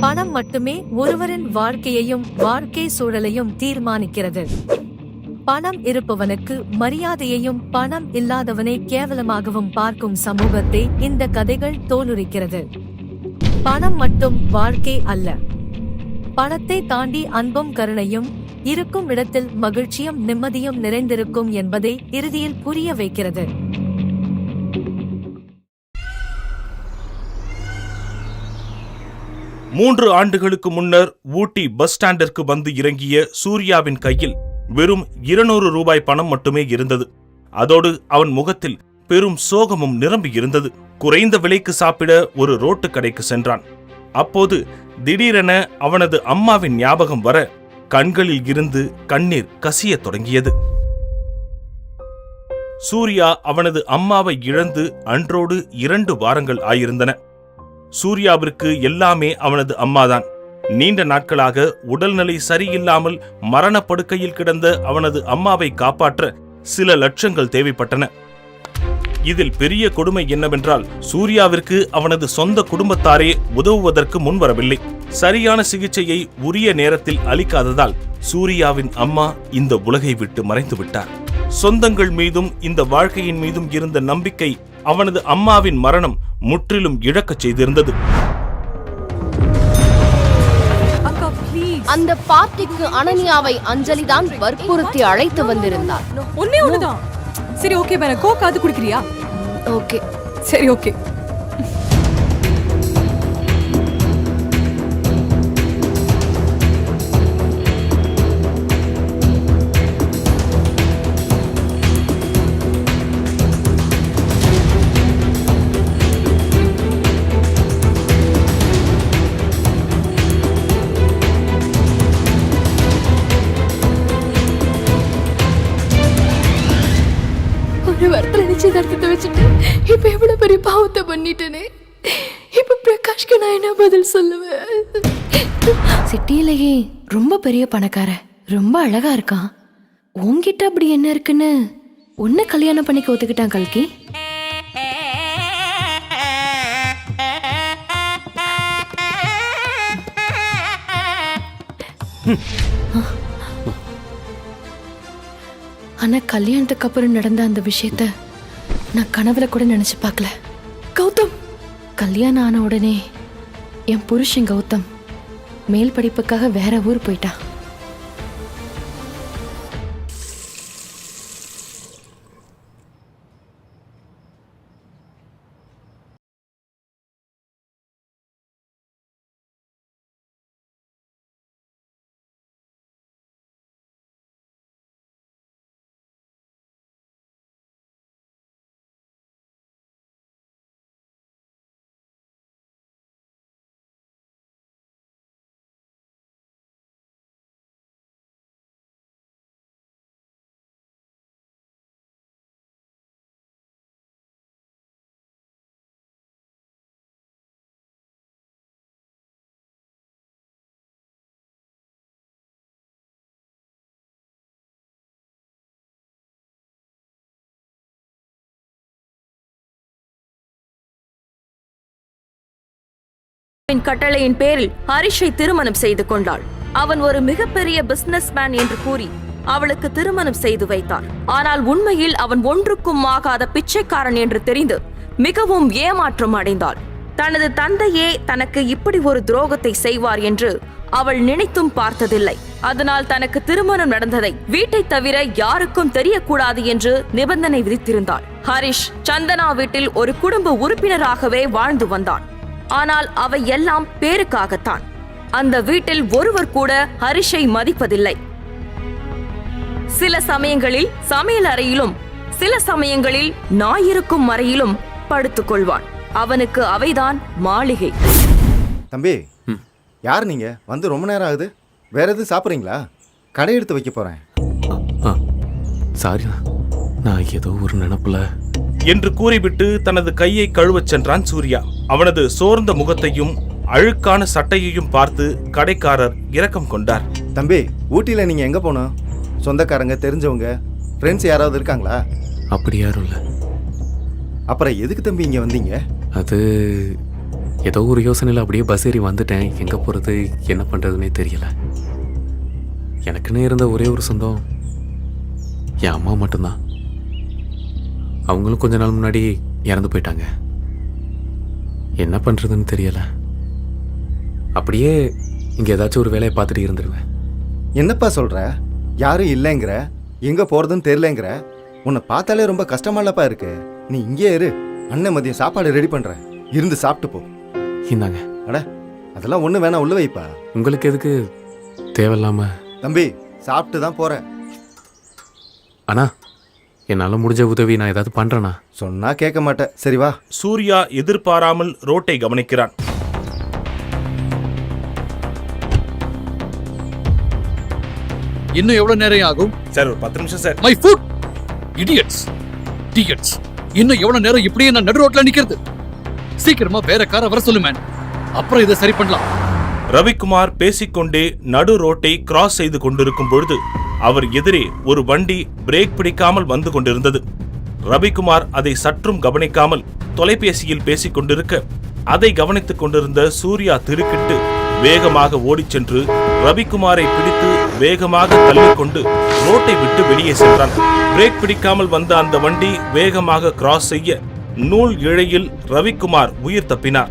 பணம் மட்டுமே ஒருவரின் வாழ்க்கையையும் வாழ்க்கை சூழலையும் தீர்மானிக்கிறது. பணம் இருப்பவனுக்கு மரியாதையையும் பணம் இல்லாதவனை கேவலமாகவும் பார்க்கும் சமூகத்தை இந்த கதைகள் தோலுரிக்கிறது. பணம் மட்டும் வாழ்க்கை அல்ல. பணத்தை தாண்டி அன்பும் கருணையும் இருக்கும் இடத்தில் மகிழ்ச்சியும் நிம்மதியும் நிறைந்திருக்கும் என்பதை இறுதியில் புரிய வைக்கிறது. மூன்று ஆண்டுகளுக்கு முன்னர் ஊட்டி பஸ் ஸ்டாண்டிற்கு வந்து இறங்கிய சூர்யாவின் கையில் வெறும் 200 ரூபாய் பணம் மட்டுமே இருந்தது. அதோடு அவன் முகத்தில் பெரும் சோகமும் நிரம்பி இருந்தது. குறைந்த விலைக்கு சாப்பிட ஒரு ரோட்டு கடைக்கு சென்றான். அப்போது திடீரென அவனது அம்மாவின் ஞாபகம் வர கண்களில் இருந்து கண்ணீர் கசியத் தொடங்கியது. சூர்யா அவனது அம்மாவை இழந்து அன்றோடு 2 வாரங்கள் ஆயிருந்தன. சூர்யாவிற்கு எல்லாமே அவனது அம்மாதான். நீண்ட நாட்களாக உடல்நிலை சரியில்லாமல் மரணப்படுக்கையில் கிடந்த அவனது அம்மாவை காப்பாற்ற சில லட்சங்கள் தேவைப்பட்டன. இதில் பெரிய கொடுமை என்னவென்றால், சூர்யாவிற்கு அவனது சொந்த குடும்பத்தாரே உதவுவதற்கு முன்வரவில்லை. சரியான சிகிச்சையை உரிய நேரத்தில் அளிக்காததால் சூர்யாவின் அம்மா இந்த உலகை விட்டு மறைந்து விட்டார். சொந்தங்கள் மீதும் இந்த வாழ்க்கையின் மீதும் இருந்த நம்பிக்கை அவனது அம்மாவின் மரணம் முற்றிலும் இழக்கச் செய்திருந்தது. அந்த பார்ட்டிக்கு அனன்யாவை அஞ்சலிதான் வற்புறுத்தி அழைத்து வந்திருந்தார். ஒண்ணே ஒண்ணுதான். சரி, ஓகே, வேற கோக்காது குடிக்கிறியா? ஓகே, சரி, ஓகே. நிச்சயதார்த்தத்தை வச்சுட்டு இப்ப எவ்வளவு பெரிய பாவத்தை பண்ணிட்டேனே. இப்ப பிரகாஷ்க்கு நான் என்ன பதில் சொல்லுவேன்? சிட்டியிலேயே ரொம்ப பெரிய பணக்கார, ரொம்ப அழகா இருக்கான். உன்கிட்ட அப்படி என்ன இருக்குன்னு உன்னை கல்யாணம் பண்ணிக்க ஒத்துக்கிட்டான் கல்கி. ஆனா கல்யாணத்துக்கு அப்புறம் நடந்த அந்த விஷயத்த நான் கனவுல கூட நினைச்சு பார்க்கல. கௌதம் கல்யாணம் ஆன உடனே என் புருஷன் கௌதம் மேல் படிப்புக்காக வேற ஊர் போயிட்டான். கட்டளையின் பேரில் ஹரிஷை திருமணம் செய்து கொண்டாள். அவன் ஒரு மிகப்பெரிய பிசினஸ் மேன் என்று கூறி அவளுக்கு திருமணம் செய்து வைத்தார். ஆனால் உண்மையில் அவன் ஒன்றுக்கும் ஆகாத பிச்சைக்காரன் என்று தெரிந்து மிகவும் ஏமாற்றம் அடைந்தாள். தனது தந்தையே தனக்கு இப்படி ஒரு துரோகத்தை செய்வார் என்று அவள் நினைத்தும் பார்த்ததில்லை. அதனால் தனக்கு திருமணம் நடந்ததை வீட்டை தவிர யாருக்கும் தெரியக்கூடாது என்று நிபந்தனை விதித்திருந்தாள். ஹரிஷ் சந்தனா வீட்டில் ஒரு குடும்ப உறுப்பினராகவே வாழ்ந்து வந்தான். ஆனால் அவை எல்லாம் பேருக்காகத்தான். அந்த வீட்டில் ஒருவர் கூட ஹரிஷை மதிப்பதில்லை. சில சமயங்களில் சமையல் அறையிலும், சில சமயங்களில் நாயிருக்கும் அறையிலும் படுத்துக் கொள்வான். அவனுக்கு அவைதான் மாளிகை. தம்பி, யார் நீங்க? வந்து ரொம்ப நேரம் ஆகுது. வேற எதுவும் சாப்பிட்றீங்களா? கடை எடுத்து வைக்க போறேன். சாரி, நான் ஏதோ ஒரு நினைப்புல என்று கூறிவிட்டு தனது கையை கழுவச் சென்றான் சூர்யா. அவனது சோர்ந்த முகத்தையும் அழுக்கான சட்டையையும் பார்த்து கடைக்காரர் இரக்கம் கொண்டார். தம்பி, ஊட்டியில நீங்க எங்க போனோம்? சொந்தக்காரங்க, தெரிஞ்சவங்க, ஃப்ரெண்ட்ஸ் யாராவது இருக்காங்களா? அப்படி யாரும் இல்லை. அப்புறம் எதுக்கு தம்பி இங்க வந்தீங்க? அது ஏதோ ஒரு யோசனையில் அப்படியே பஸ் ஏறி வந்துட்டேன். எங்கே போகிறது என்ன பண்ணுறதுனே தெரியல. எனக்குன்னு இருந்த ஒரே ஒரு சொந்தம் என் அம்மா மட்டும்தான். அவங்களும் கொஞ்ச நாள் முன்னாடி இறந்து போயிட்டாங்க. என்ன பண்ணுறதுன்னு தெரியல. அப்படியே இங்கே ஏதாச்சும் ஒரு வேலையை பார்த்துட்டு இருந்துருவேன். என்னப்பா சொல்ற? யாரும் இல்லைங்கிற, எங்க போறதுன்னு தெரியலங்கிற. உன்னை பார்த்தாலே ரொம்ப கஷ்டமாலப்பா இருக்கு. நீ இங்கே இரு, அண்ணன் மதியம் சாப்பாடு ரெடி பண்றேன், இருந்து சாப்பிட்டு போ. இந்தாங்க. அட அதெல்லாம் ஒண்ணு வேணா, உள்ள வைப்பா. உங்களுக்கு எதுக்கு தேவையில்லாம? தம்பி சாப்பிட்டு தான் போறேன். அண்ணா, என்னால் முடிஞ்ச உதவி நான் ஏதாவது பண்ணுறேண்ணா. சொன்னா கேட்க மாட்டேன். சரி வா. சூர்யா எதிர்பாராமல் ரோட்டை கவனிக்கிறான். இன்னும் எவ்வளவு நேரம் ஆகும்? சார் ஒரு 10 நிமிஷம் sir. My foot idiots tickets. இன்னும் எவ்வளவு நேரம் இப்படியே நான் நடு ரோட்ல நிக்கிறது? சீக்கிரமா வேற காரை வர சொல்லு மேன், அப்புறம் இதை சரி பண்ணலாம். ரவிக்குமார் பேசிக்கொண்டே நடு ரோட்டை கிராஸ் செய்து கொண்டிருக்கும் பொழுது அவர் எதிரே ஒரு வண்டி பிரேக் பிடிக்காமல் வந்து கொண்டிருந்தது. ரவிக்குமார் அதை சற்றும் கவனிக்காமல் தொலைபேசியில் பேசிக் கொண்டிருக்க அதை கவனித்துக் கொண்டிருந்த சூர்யா திடுக்கிட்டு வேகமாக ஓடிச் சென்று ரவிக்குமாரை பிடித்து வேகமாக தள்ளிக்கொண்டு ரோட்டை விட்டு வெளியே சென்றான். பிரேக் பிடிக்காமல் வந்த அந்த வண்டி வேகமாக கிராஸ் செய்ய நூல் இழையில் ரவிக்குமார் உயிர் தப்பினார்.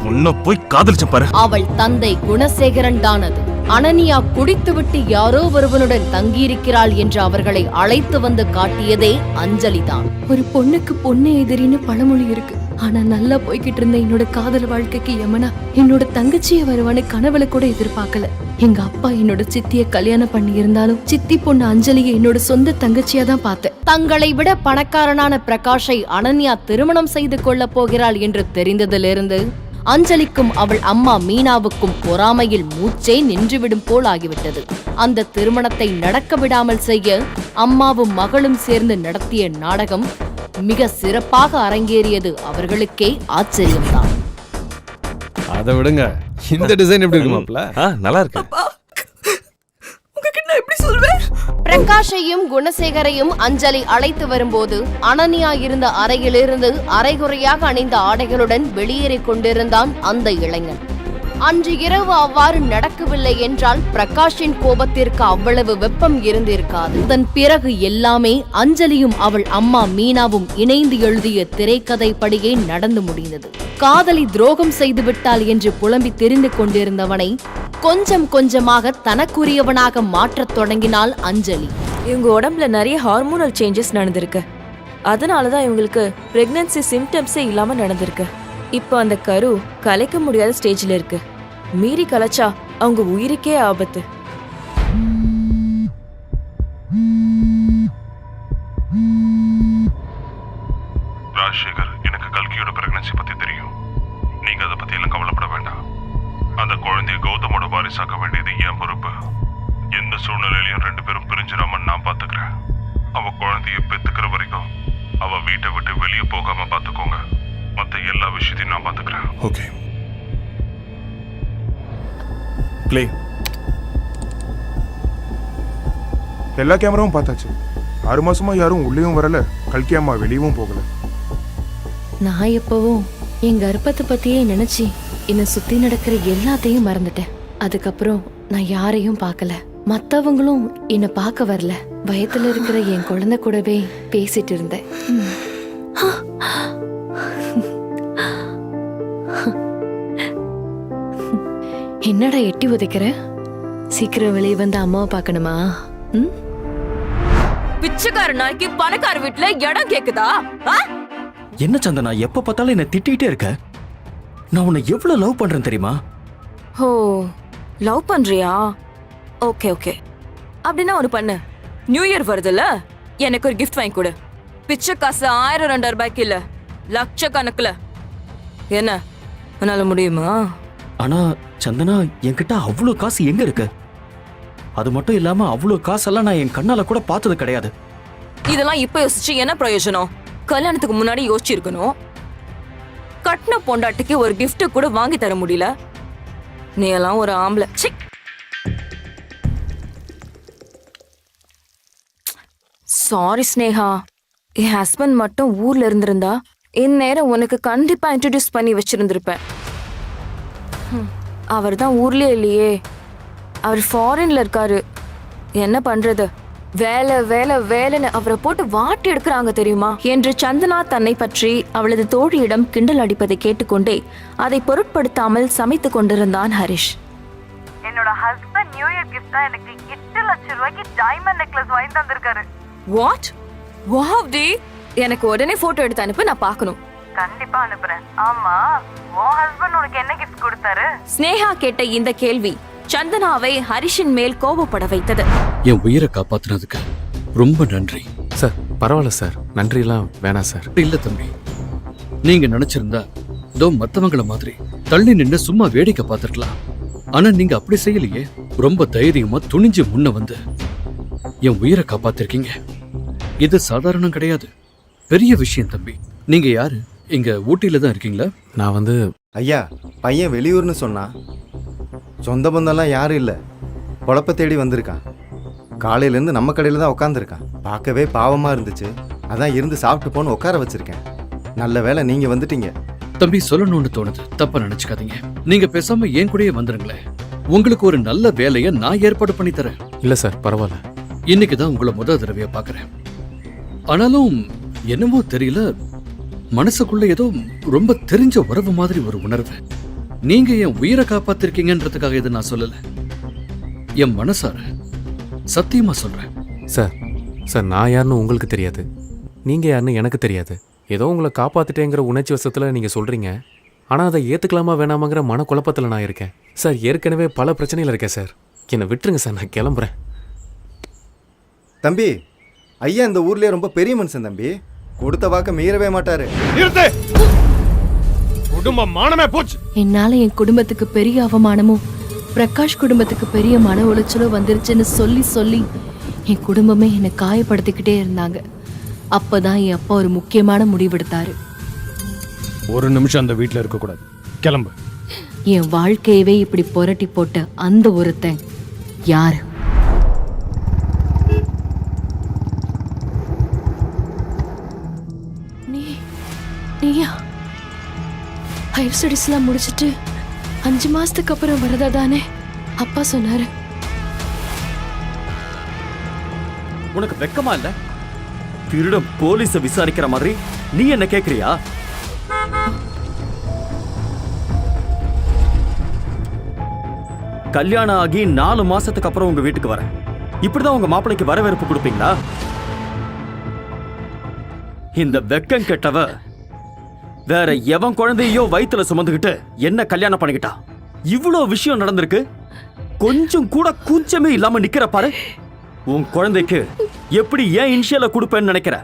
முன்ன போய் காதலிச்ச பாரு. அவள் தந்தை குணசேகரன் தானது. அனன்யா குடித்துவிட்டு யாரோ ஒருவனுடன் தங்கியிருக்கிறாள் என்று அவர்களை அழைத்து வந்து காட்டியதே அஞ்சலிதான். ஒரு பொண்ணுக்கு பொண்ணு எதிரின்னு பழமொழி இருக்கு. ஆனா நல்லா போய்கிட்டு இருந்த என்னோட காதல் வாழ்க்கைக்கு யமனா என்னோட தங்கச்சிய வருவான்னு கனவுல கூட எதிர்பார்க்கல. எங்க அப்பா என்னோட சித்திய கல்யாணம் பண்ணி இருந்தாலும் சித்தி பொண்ணு அஞ்சலியை என்னோட சொந்த தங்கச்சியா தான் பார்த்தேன். தங்களை விட பணக்காரனான பிரகாஷை அனன்யா திருமணம் செய்து கொள்ளப் போகிறாள் என்று தெரிந்ததிலிருந்து அஞ்சலிக்கும் அவள் அம்மா மீனாவுக்கும் பொறாமையில் மூச்சே நின்றுவிடும் போல் ஆகிவிட்டது. அந்த திருமணத்தை நடக்க விடாமல் செய்ய அம்மாவும் மகளும் சேர்ந்து நடத்திய நாடகம் மிக சிறப்பாக அரங்கேறியது அவர்களுக்கே ஆச்சரியம்தான். அதை விடுங்க, இந்த டிசைன் எப்படி இருக்கு மாப்ள? நல்லா இருக்கு. பிரகாஷையும் குணசேகரையும் அஞ்சலி அழைத்து வரும்போது அனன்யா இருந்த அறையிலிருந்து அரைகுறையாக அணிந்த ஆடைகளுடன் வெளியேறிக் கொண்டிருந்தான் அந்த இளைஞன். அன்று இரவு அவ்வாறு நடக்கவில்லை என்றால் பிரகாஷின் கோபத்திற்கு அவ்வளவு வெப்பம் இருந்திருக்காது. அதன் பிறகு எல்லாமே அஞ்சலியும் அவள் அம்மா மீனாவும் இணைந்து எழுதிய திரைக்கதை படியே நடந்து முடிந்தது. காதலி துரோகம் செய்துவிட்டாள் என்று புலம்பி தெரிந்து கொண்டிருந்தவனை கொஞ்சம் கொஞ்சமாக தனக்குரியவனாக மாற்றத் தொடங்கினாள் அஞ்சலி. இவங்க உடம்புல நிறைய ஹார்மோனல் சேஞ்சஸ் நடந்திருக்கு. அதனாலதான் இவங்களுக்கு பிரெக்னன்சி சிம்டம்ஸே இல்லாம நடந்திருக்கு. இப்போ அந்த கரு கலைக்க முடியாத ஸ்டேஜ்ல இருக்கு. மீறி கலைச்சா அவங்க உயிருக்கே ஆபத்து. ராஜசேகர், எனக்கு கல்கியோட பிரெக்னன்சி பத்தி தெரியும். நீங்க அதை பத்தி எல்லாம் கவலைப்பட வேண்டாம். அந்த குழந்தைய கௌதமோட வாரிசாக்க வேண்டியது என் பொறுப்பு. எந்த சூழ்நிலையிலையும் 2 பேரும் பிரிஞ்சிடாம நான் பாத்துக்கிறேன். அவ குழந்தைய பெத்துக்கிற வரைக்கும் அவ வீட்டை விட்டு வெளியே போகாம பாத்துக்கோங்க. மத்த எல்லா விஷயத்தையும் நான் பாத்துக்கிறேன். ஓகே. ப்ளே. எல்லா கேமராவும் பார்த்தாச்சு. 6 மாசமா யாரும் உள்ளேயும் வரல, கல்கி அம்மா வெளியவும் போகல. நான் எப்பவும் என் கர்ப்பத்தை பத்தியே நினைச்சு என்னை சுத்தி நடக்கிற எல்லாத்தையும் மறந்துட்டேன். அதுக்கப்புறம் நான் யாரையும் பார்க்கல, மத்தவங்களும் என்னை பார்க்க வரல. வயத்துல இருக்கிற என் குழந்தை கூடவே பேசிட்டு இருந்தேன். என்னடா எட்டி உதைக்கிற? சீக்கிரம் வெளியே வந்து அம்மாவை பார்க்கணுமா? பிச்சைக்கார நாய்க்கு பணக்கார வீட்டுல இடம் கேக்குதா? என்ன சந்தனா, எப்ப பார்த்தாலும் என்ன திட்டிகிட்டே இருக்க? நான் உன்னை எவ்வளவு லவ் பண்றேன் தெரியுமா? ஓ, லவ் பண்றியா? Okay okay. அப்படின்னா ஒன்று பண்ணு. நியூ இயர் வருதுல்ல, எனக்கு ஒரு கிஃப்ட் வாங்கி கொடு. பிச்சை காசு 1000-2000 ரூபாய்க்கு இல்ல, லட்சக்கணக்குல. என்ன உன்னால முடியுமா? ஆனா சந்தனா, என்கிட்ட அவ்வளோ காசு எங்க இருக்கு? அது மட்டும் இல்லாம அவ்வளோ காசெல்லாம் நான் என் கண்ணால கூட பார்த்தது கிடையாது. இதெல்லாம் இப்ப யோசிச்சு என்ன பிரயோஜனம்? கல்யாணத்துக்கு முன்னாடி யோசிச்சிருக்கணும். கட்டின பொண்டாட்டிக்கு ஒரு கிஃப்ட் கூட வாங்கி தர முடியல. நீ எல்லாம் ஒரு ஆம்பளை. சாரி ஸ்னேகா, என் ஹஸ்பண்ட் மட்டும் ஊர்ல இருந்திருந்தா இந்நேரம் உனக்கு கண்டிப்பா இன்ட்ரடியூஸ் பண்ணி வச்சிருந்திருப்பேன். அவர் தான் ஊர்லயே இல்லையே, அவர் ஃபாரின்ல இருக்காரு. என்ன பண்றது? வேலை வேலை வேலைன்னு அவரை போட்டு வாட்டி எடுக்கிறாங்க தெரியுமா என்று சந்தனா தன்னை பற்றி அவளது தோழியிடம் கிண்டல் அடிப்பதை கேட்டுக்கொண்டே அதை பொருட்படுத்தாமல் சமைத்துக் கொண்டிருந்தான் ஹரிஷ். என்னோட ஹஸ்பண்ட் நியூ இயர் கிஃப்டா எனக்கு 8 லட்சம் ரூபாய்க்கு டைமண்ட் நெக்லஸ் வாங்கி தந்திருக்காரு. வாட்? வாவ் டி, எனக்கு உடனே போட்டோ எடுத்து அனுப்பு, நான் பார்க்கணும். கண்டிப்பா அனுப்புறேன். ஆமா, உன் ஹஸ்பண்ட் உனக்கு என்ன கிஃப்ட் கொடுத்தாரு? ஸ்னேகா கேட்ட இந்த கேள்வி சந்தனாவை ஹரிஷின் மேல் கோபப்பட வைத்தது. என் உயிரை காப்பாத்துனதுக்கு ரொம்ப நன்றி. சார் பரவாயில்ல சார், நன்றியெல்லாம் வேணாம் சார். இல்ல தம்பி, நீங்க நினைச்சிருந்தா இதோ மத்தவங்கள மாதிரி தள்ளி நின்னு சும்மா வேடிக்கை பார்த்திருக்கலாம். ஆனா நீங்க அப்படி செய்யலையே. ரொம்ப தைரியமா துணிஞ்சு முன்ன வந்து என் உயிரை காப்பாத்திருக்கீங்க. இது சாதாரணம் கிடையாது, பெரிய விஷயம் தம்பி. நீங்க யாரு? இங்க ஊட்டியில தான் இருக்கீங்களா? நான் வந்து ஐயா, பையன் வெளியூர்னு சொன்னா சொந்த பந்தம்லாம் யாரும் இல்லை, பொழப்ப தேடி வந்திருக்கான். காலையிலேருந்து நம்ம கடையில் தான் உட்காந்துருக்கான். பார்க்கவே பாவமாக இருந்துச்சு, அதான் இருந்து சாப்பிட்டு போன்னு உட்கார வச்சிருக்கேன். நல்ல வேளை நீங்கள் வந்துட்டீங்க. தம்பி, சொல்லணும்னு தோணுது, தப்பா நினைச்சுக்காதீங்க. நீங்க பேசாம என் கூடயே வந்துருங்களேன். உங்களுக்கு ஒரு நல்ல வேலையை நான் ஏற்பாடு பண்ணி தரேன். இல்லை சார் பரவாயில்ல. இன்னைக்கு தான் உங்களை முதல் தடவையா பார்க்கறேன். ஆனாலும் என்னமோ தெரியல, மனசுக்குள்ள ஏதோ ரொம்ப தெரிஞ்ச உறவு மாதிரி ஒரு உணர்வு. நீங்க என் உயிரை காப்பாத்திருக்கீங்கன்றதுக்காக இதை நான் சொல்லல, என் மனசார சத்தியமா சொல்றேன். சார் சார் நான் யாருன்னு உங்களுக்கு தெரியாது, நீங்கள் யாருன்னு எனக்கு தெரியாது. ஏதோ உங்களை காப்பாற்றிட்டேங்கிற உணர்ச்சி வசத்தில் நீங்கள் சொல்கிறீங்க. ஆனால் அதை ஏற்றுக்கலாமா வேணாமாங்கிற மனக்குழப்பத்தில் நான் இருக்கேன் சார். ஏற்கனவே பல பிரச்சனையில் இருக்கேன் சார். என்னை விட்டுருங்க சார், நான் கிளம்புறேன். தம்பி, ஐயா இந்த ஊர்லேயே ரொம்ப பெரிய மனுஷன் தம்பி. கொடுத்த வாக்க மீறவே மாட்டாரு. குடும்பம் மானமே போச்சு. என்னால என் குடும்பத்துக்கு பெரிய அவமானமும் பிரகாஷ் குடும்பத்துக்கு பெரிய மன உளைச்சலோ வந்துருச்சுன்னு சொல்லி சொல்லி என் குடும்பமே என்னை காயப்படுத்திக்கிட்டே இருந்தாங்க. அப்பதான் என் அப்பா ஒரு முக்கியமான முடிவெடுத்தாரு. ஒரு நிமிஷம் அந்த வீட்டில் இருக்கக்கூடாது, கிளம்பு. என் வாழ்க்கையவே இப்படி புரட்டி போட்ட அந்த ஒருத்தன் யாரு? நீயா? ஹையர் ஸ்டடீஸ்லாம் முடிச்சுட்டு 5 மாசத்துக்கு அப்புறம் வரதா தானே அப்பா சொன்னாரு. உனக்கு வெக்கமா இல்ல? திருட போலீஸ விசாரிக்கிற மாதிரி நீ என்ன கேக்குறியா? கல்யாணம் ஆகி 4 மாசத்துக்கு அப்புறம் உங்க வீட்டுக்கு வரேன். இப்படிதான் உங்க மாப்பிளைக்கு வரவேற்பு கொடுப்பீங்களா? இந்த வெக்கம் கெட்டவ வேற எவன் குழந்தையோ வயித்துல சுமந்துகிட்டு என்ன கல்யாணம் பண்ணிக்கிட்டா? இவ்வளவு விஷயம் நடந்திருக்கு, கொஞ்சம் கூட கூச்சமே இல்லாம நிக்கிற பாரு. உன் குழந்தைக்கு எப்படி ஏன் இனிஷியல கொடுப்பேன்னு நினைக்கிற?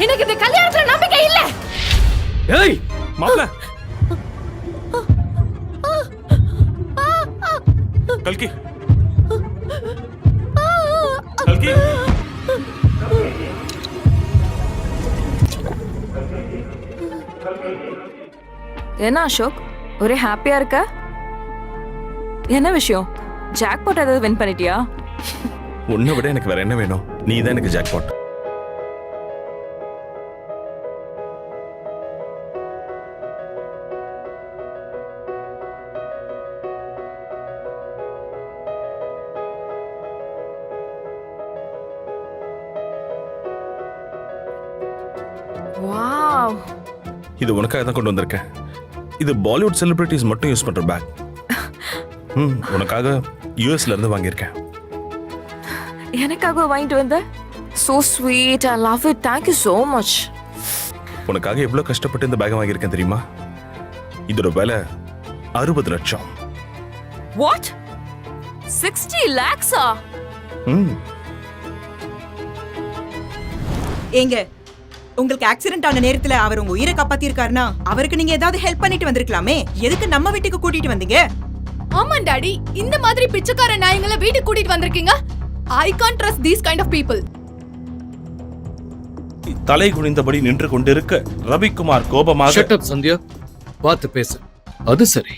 எனக்கு இந்த கல்யாணத்துல நம்பிக்கை இல்ல. ஏய் மாப்ள, கல்கி கல்கி, என்ன அசோக், ஒரே ஹாப்பியா இருக்க? என்ன விஷயம்? ஜாக்பாட் ஏதாவது வின் பண்ணிட்டியா? உன்னை விட எனக்கு வேற என்ன வேணும்? நீ தான் எனக்கு ஜாக்பாட். வாவ், இது உனக்காக தான் கொண்டு வந்திருக்கேன். இது பாலிவுட் செலிபிரிட்டிஸ் மட்டும் யூஸ் பண்ற பேக். உனக்காக யூஎஸ்ல இருந்து வாங்கியிருக்கேன். எனக்காக வாங்கிட்டு வந்த? So sweet, I love it, thank you so much. உனக்காக எவ்வளவு கஷ்டப்பட்டு இந்த பேக் வாங்கியிருக்கேன் தெரியுமா? இதோட விலை 60 லட்சம். What? 60 lakhs? ஏங்க, உங்களுக்கு ஆக்சிடென்ட் ஆன நேரத்துல அவர் உங்க உயிரை காப்பாத்திருக்காருன்னா அவருக்கு நீங்க ஏதாவது ஹெல்ப் பண்ணிட்டு வந்திருக்கலாமே. எதுக்கு நம்ம வீட்டுக்கு கூட்டிட்டு வந்தீங்க? ஆமா டாடி, இந்த மாதிரி பிச்சைக்கார நாயங்களை வீட்டுக்கு கூட்டிட்டு வந்திருக்கீங்க. I can't trust these kind of people. தலை குனிந்தபடி நின்று கொண்டிருக்க ரவிக்குமார் கோபமாக, ஷட் அப் சந்தியா, பார்த்து பேசு. அது சரி,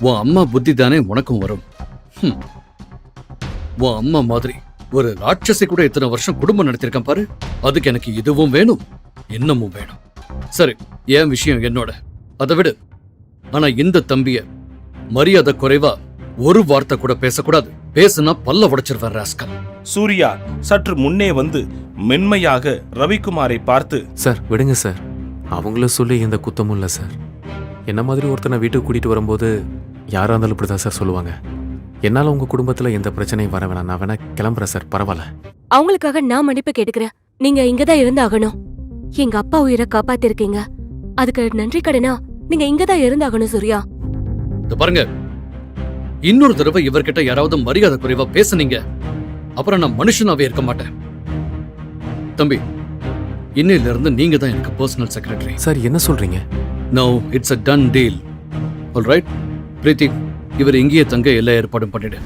உன் அம்மா புத்தி தானே உனக்கும் வரும். உன் அம்மா மாதிரி ஒரு ராட்சசி கூட இத்தனை வருஷம் குடும்பம் நடத்திருக்கேன் பாரு. அதுக்கு எனக்கு இதுவும் வேணும், இன்னமும் வேணும். சரி, என் விஷயம் என்னோட, அதை விடு. ஆனா இந்த தம்பிய மரியாதை குறைவா ஒரு வார்த்தை கூட பேசக்கூடாது. பேசுனா பல்ல உடைச்சிருவார் ராஸ்கல். சூர்யா சற்று முன்னே வந்து மென்மையாக ரவிக்குமாரை பார்த்து, சார் விடுங்க சார், அவங்கள சொல்லி எந்த குத்தமும் இல்லை சார். என்ன மாதிரி ஒருத்தனை வீட்டுக்கு கூட்டிட்டு வரும்போது யாரா இருந்தாலும் இப்படிதான் சார் சொல்லுவாங்க. என்னால உங்க குடும்பத்துல எந்த பிரச்சனையும் வர வேணாம். நான் வேணா கிளம்புறேன் சார், பரவாயில்ல. அவங்களுக்காக நான் மன்னிப்பு கேட்டுக்கிறேன். நீங்க இங்கதான் இருந்தாகணும். எங்க அப்பா உயிரை காப்பாத்திருக்கீங்க. அதுக்கு நன்றி கடனா நீங்க இங்கதான் இருந்தாகணும் சூர்யா. இத பாருங்க, இன்னொரு தடவை இவர்கிட்ட யாராவது மரியாதை குறைவா பேசுனீங்க, அப்புறம் நான் மனுஷனாவே இருக்க மாட்டேன். தம்பி, இன்னையில இருந்து நீங்க தான் எனக்கு பர்சனல் செக்ரட்டரி. சார் என்ன சொல்றீங்க? No, it's a done deal. All right, Preethi, இவர் இங்கேயே தங்க எல்லா ஏற்பாடும் பண்ணிடு.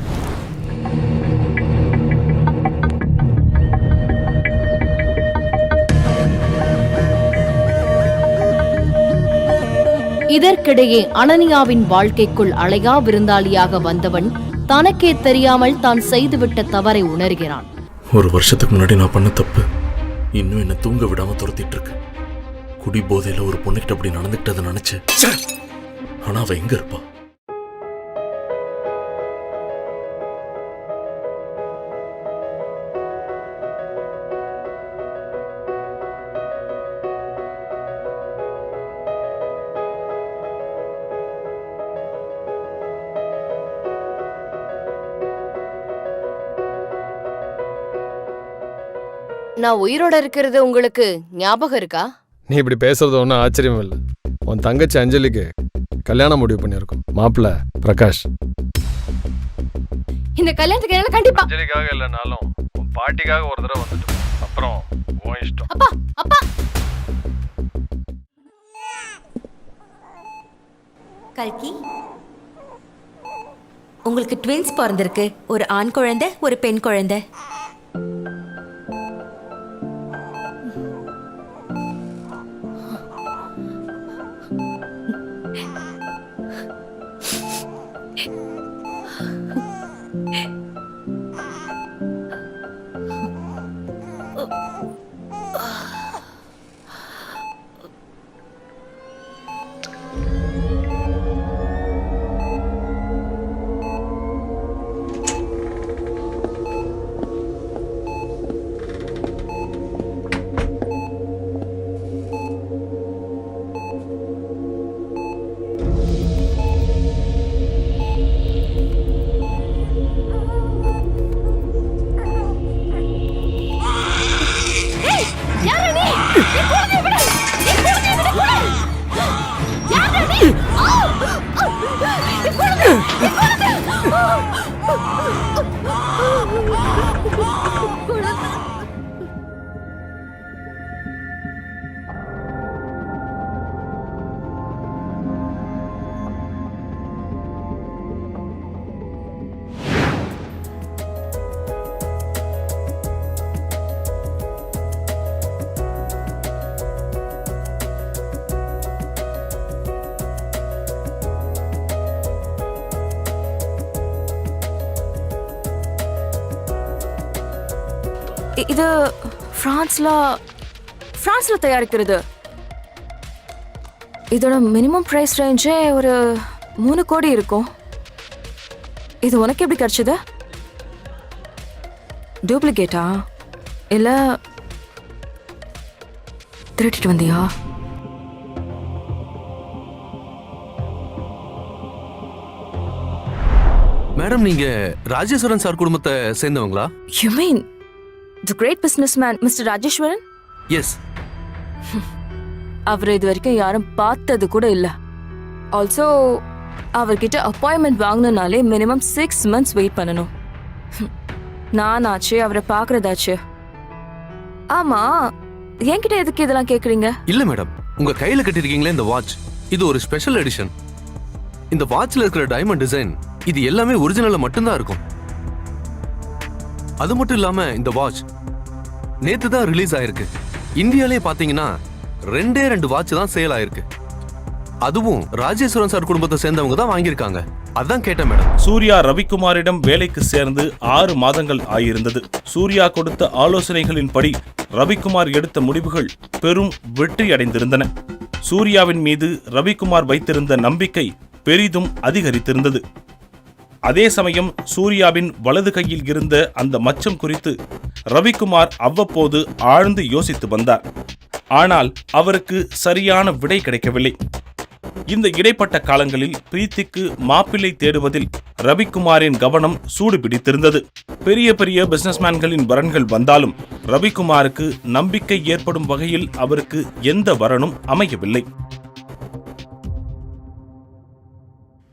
இதற்கிடையே அனன்யாவின் வாழ்க்கைக்குள் அழையா விருந்தாளியாக வந்தவன் தனக்கே தெரியாமல் தான் செய்துவிட்ட தவறை உணர்கிறான். ஒரு வருஷத்துக்கு முன்னாடி நான் பண்ண தப்பு இன்னும் என்ன தூங்க விடாம துரத்திட்டு இருக்கு. குடி போதையில ஒரு பொண்ணுகிட்ட அப்படி நடந்துக்கிட்டதை நினைச்சு, ஆனா அவ எங்க இருப்பா? நான் உயிரோட இருக்கிறது உங்களுக்கு ஞாபகம் இருக்கா? நீ இப்படி பேசுறது ஒன்றும் ஆச்சரியம் இல்லை. உன் தங்கச்சி அஞ்சலிக்கு கல்யாணம் முடிவு பண்ணியிருக்கோம். மாப்பிள்ள பிரகாஷ். இந்த கல்யாணத்துக்கு என்னால கண்டிப்பா அஞ்சலிக்காக இல்லைனாலும் உன் பாட்டிக்காக ஒரு தடவை வந்துட்டு அப்புறம் உன் இஷ்டம். அப்பா அப்பா கல்கி, உங்களுக்கு ட்வின்ஸ் பிறந்திருக்கு. ஒரு ஆண் குழந்தை, ஒரு பெண் குழந்தை. இது பிரான்ஸ்ல தயாரிக்கிறது. இதோட மினிமம் பிரைஸ் ரேஞ்சே ஒரு 3 கோடி இருக்கும். இது உனக்கு எப்படி கிடைச்சது? டூப்ளிகேட்டா இல்ல திருட்டிட்டு வந்தியா? மேடம், நீங்க ராஜேஸ்வரன் சார் குடும்பத்தை சேர்ந்தவங்களா? You mean the great businessman Mr. Rajeswaran? Yes. அவர் இது வரைக்கும் யாரும் பார்த்தது கூட இல்ல. ஆல்சோ அவர்கிட்ட அப்பாயின்மெண்ட் வாங்கணும்னாலே மினிமம் 6 months வெயிட் பண்ணணும். நானாச்சு அவரை பார்க்கறதாச்சு. ஆமா, என்கிட்ட எதுக்கு இதெல்லாம் கேக்குறீங்க? இல்ல மேடம், உங்க கையில கட்டிருக்கீங்களே இந்த வாட்ச், இது ஒரு ஸ்பெஷல் எடிஷன். இந்த வாட்ச்ல இருக்கிற டைமண்ட் டிசைன் இது எல்லாமே ஒரிஜினல்ல மட்டும்தான் இருக்கும். அது மட்டும் இல்லாம இந்த வாட்ச் நேத்து தான் ரிலீஸ் ஆயிருக்கு. இந்தியாலே பாத்தீங்கன்னா 2 வாட்ச் தான் சேல் ஆயிருக்கு. அதுவும் ராஜேஸ்வரன் சார் குடும்பத்தை சேர்ந்தவங்க தான் வாங்கியிருக்காங்க. அதான் கேட்டேன் மேடம். சூர்யா ரவிக்குமாரிடம் வேலைக்கு சேர்ந்து 6 மாதங்கள் ஆகியிருந்தது. சூர்யா கொடுத்த ஆலோசனைகளின்படி ரவிக்குமார் எடுத்த முடிவுகள் பெரும் வெற்றி அடைந்திருந்தன. சூர்யாவின் மீது ரவிக்குமார் வைத்திருந்த நம்பிக்கை பெரிதும் அதிகரித்திருந்தது. அதே சமயம் சூர்யாவின் வலது கையில் இருந்த அந்த மச்சம் குறித்து ரவிக்குமார் அவ்வப்போது ஆழ்ந்து யோசித்து வந்தார். ஆனால் அவருக்கு சரியான விடை கிடைக்கவில்லை. இந்த இடைப்பட்ட காலங்களில் பிரீத்திக்கு மாப்பிள்ளை தேடுவதில் ரவிக்குமாரின் கவனம் சூடு பிடித்திருந்தது. பெரிய பெரிய பிசினஸ்மேன்களின் வரன்கள் வந்தாலும் ரவிக்குமாருக்கு நம்பிக்கை ஏற்படும் வகையில் அவருக்கு எந்த வரனும் அமையவில்லை.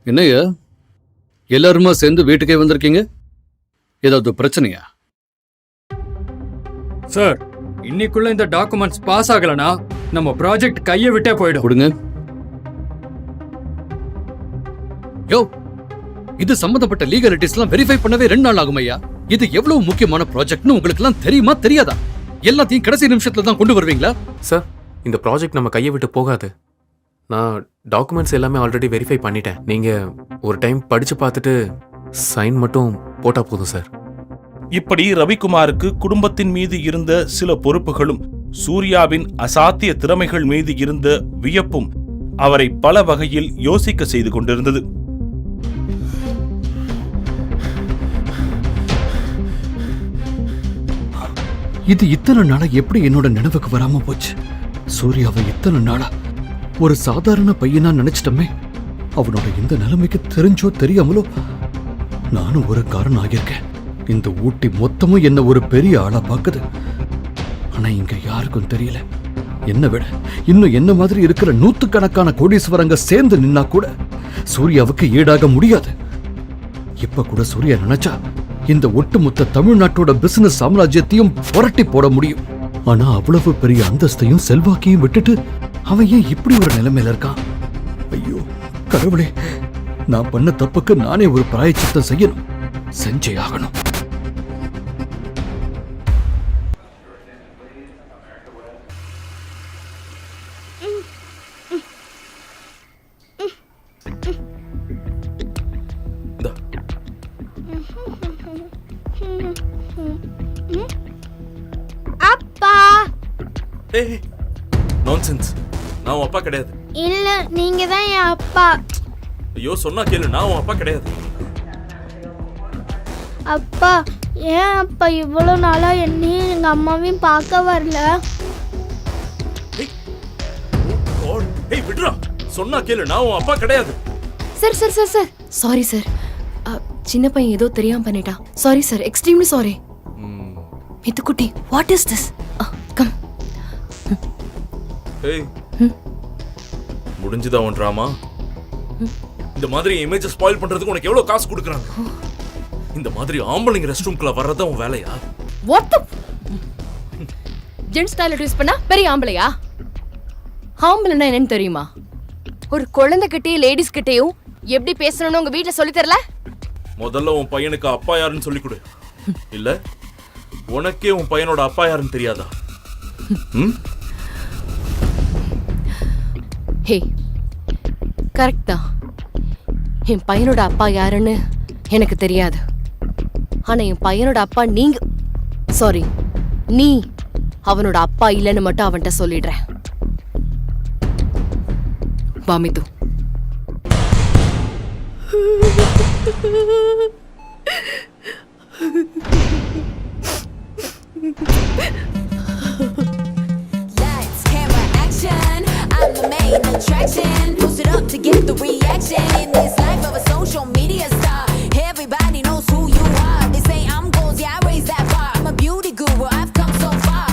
என்னையா எல்லாருமா சேர்ந்து வீட்டுக்கே வந்திருக்கீங்க? ஏதாவது பிரச்சனையா? சார், இன்னைக்குள்ள இந்த டாக்குமெண்ட்ஸ் பாஸ் ஆகலனா நம்ம ப்ராஜெக்ட் கையை விட்டே போயிடும். கொடுங்க. யோ, இது சம்பந்தப்பட்ட லீகலிட்டிஸ்லாம் வெரிஃபை பண்ணவே 2 நாள் ஆகும் ஐயா. இது எவ்வளவு முக்கியமான ப்ராஜெக்ட்னு உங்களுக்கு எல்லாம் தெரியுமா தெரியாதா? எல்லாத்தையும் கடைசி நிமிஷத்துல தான் கொண்டு வருவீங்களா? சார், இந்த ப்ராஜெக்ட் நம்ம கையை விட்டு போகாது. நான் டாக்குமெண்ட்ஸ் எல்லாமே ஆல்ரெடி வெரிஃபை பண்ணிட்டேன். நீங்க ஒரு டைம் படிச்சு பார்த்துட்டு சைன் மட்டும் போட்டா போதும் சார். இப்படி ரவிக்குமாருக்கு குடும்பத்தின் மீது இருந்த சில பொறுப்புகளும் சூர்யாவின் அசாத்திய திறமைகள் மீது இருந்த வியப்பும் அவரை பல வகையில் யோசிக்க செய்து கொண்டிருந்தது. இது இத்தனை நாளா எப்படி என்னோட நினைவுக்கு வராம போச்சு? சூர்யாவை இத்தனை நாளா ஒரு சாதாரண பையனா நினைச்சிட்டமே. அவனோட இந்த நிலைமைக்கு தெரிஞ்சோ தெரியாமலோ நானும் ஒரு காரணம் ஆகியிருக்கேன். இந்த ஊட்டி மொத்தமும் என்ன ஒரு பெரிய ஆளா பாக்குது. ஆனா இங்க யாருக்கும் தெரியல. என்ன விட இன்னும் என்ன மாதிரி இருக்கிற 100கணக்கான கோடீஸ்வரங்க சேர்ந்து நின்னா கூட சூர்யாவுக்கு ஈடாக முடியாது. இப்ப கூட சூர்யா நினைச்சா இந்த ஒட்டுமொத்த தமிழ்நாட்டோட பிசினஸ் சாம்ராஜ்யத்தையும் புரட்டி போட முடியும். ஆனா அவ்வளவு பெரிய அந்தஸ்தையும் செல்வாக்கையும் விட்டுட்டு அவன் ஏன் இப்படி ஒரு நிலைமையில இருக்கான்? ஐயோ கடவுளே, நான் பண்ண தப்புக்கு நானே ஒரு பிராயச்சித்தம் செய்யணும். செஞ்சே ஆகணும். அப்பா நான்சென்ஸ். நான் உன் அப்பா கிடையாது. இல்ல, நீங்க தான் என் அப்பா. ஐயோ சொன்னா கேளு, நான் உன் அப்பா கிடையாது. அப்பா, ஏன் அப்பா இவ்வளவு நாளா என்னையும் எங்க அம்மாவையும் பார்க்க வரல? ஏய் விட்றா, சொன்னா கேளு, நான் உன் அப்பா கிடையாது. Sir sir sir sir sorry sir. சின்ன பையன் ஏதோ தெரியாம பண்ணிட்டான். Sorry sir, extremely sorry. மித்துக்குட்டி, வாட் இஸ் திஸ்? கம். ஏய், முடிஞ்சுதா உன் டிராமா? இந்த மாதிரி இமேஜ் ஸ்பாயில் பண்றதுக்கு உனக்கு எவ்வளவு காசு கொடுக்குறாங்க? இந்த மாதிரி ஆம்பளைங்க ரெஸ்ட் ரூம்க்குள்ள வர்றதா உன் வேலையா? What the gents toilet use பண்ணா பெரிய ஆம்பளையா? ஆம்பளைன்னா என்னன்னு தெரியுமா? ஒரு குழந்தை கிட்டே லேடிஸ் கிட்டேயும் எப்படி பேசணும்னு உங்க வீட்டுல சொல்லி தரல? முதல்ல உன் பையனுக்கு அப்பா யாருன்னு சொல்லி கொடு. இல்ல உனக்கே உன் பையனோட அப்பா யாருன்னு தெரியாதா? ஹே, கரெக்ட் தான். என் பையனோட அப்பா யாருன்னு எனக்கு தெரியாது. ஆனா என் பையனோட அப்பா நீங்க, சாரி, நீ அவனோட அப்பா இல்லைன்னு மட்டும் அவன்கிட்ட சொல்லிடுறேன். பாமிது. Lights, camera, action. I'm the main attraction. Post it up to get the reaction. In this life of a social media star, everybody knows who you are. They say I'm goals, yeah, I raise that bar. I'm a beauty guru, I've come so far.